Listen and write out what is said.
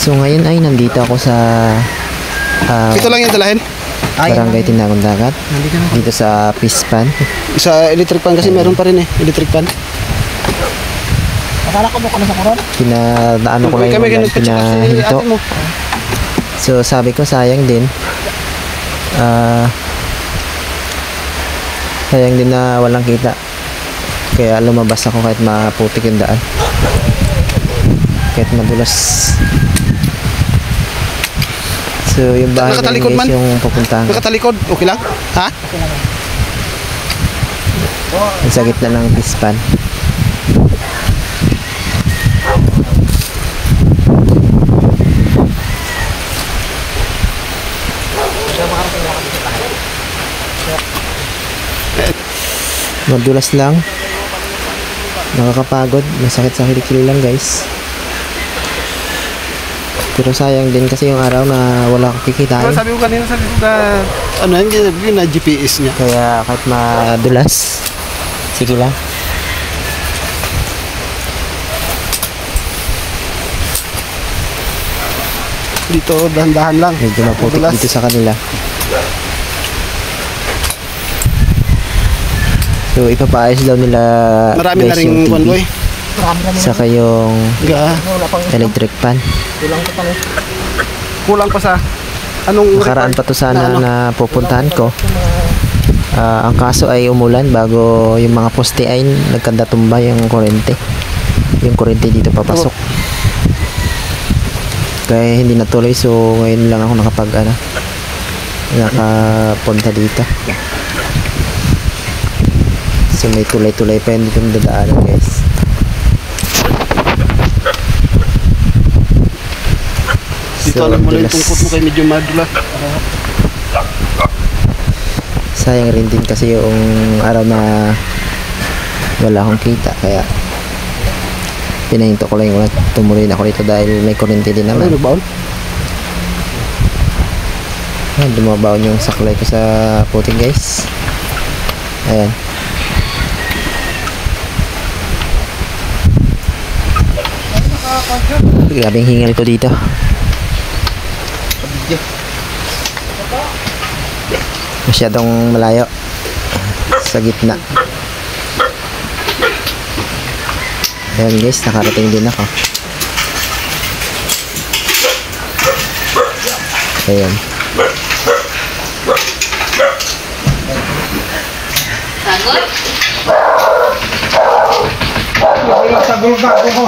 So ngayon ay nandito ako sa Ito lang yung dalahin. Barangay Tindakan Dagat. Dito sa Pispan. Sa electric pan kasi meron pa rin eh. Electric pan. Akala ko mo kami sa koron. Pinadaan ko lang yung pinahinto. So sabi ko sayang din. Sayang din na walang kita. Kaya lumabas ako kahit maputik yung daan. Kahit madulas. So yung bahay na yun guys yung pupuntahan. Nakatalikod, okay lang? Ha? Sa gitna ng Pispan. Madulas lang. Nakakapagod. Masakit sa kilikili lang guys. Pero sayang din kasi yung araw na wala akong kikitain. Sabi ko kanina, ano yun na GPS niya. Kaya kahit madulas, sige lang. Dito, dahan-dahan lang. Medyo maputik dito sa kanila. So ipapaayos daw nila marami na rin convoy. Saka yung electric pan. Kulang pa sa anong nakaraan pa to sana na pupuntahan ko. Ang kaso ay umulan bago yung mga poste ay nagkadatumba yung kuryente. Yung kuryente dito papasok. Kaya hindi natuloy, so ngayon lang ako nakapunta dito. So may tulay-tulay pa yun dito yung dadaanan guys. Dito alam mo lang yung tungkot mo kay medyo madula. Sayang rin din kasi yung araw na wala akong kita. Kaya pinahinto ko lang yung tumuloy na ako dito dahil may kuryente din naman. Dumabaon yung saklay ko sa puting guys. Ayan. Grabing hingal ko dito. Masyadong malayo sa gitna. Ayan guys, nakarating din ako. Ayan. Sagot? Sagot ako.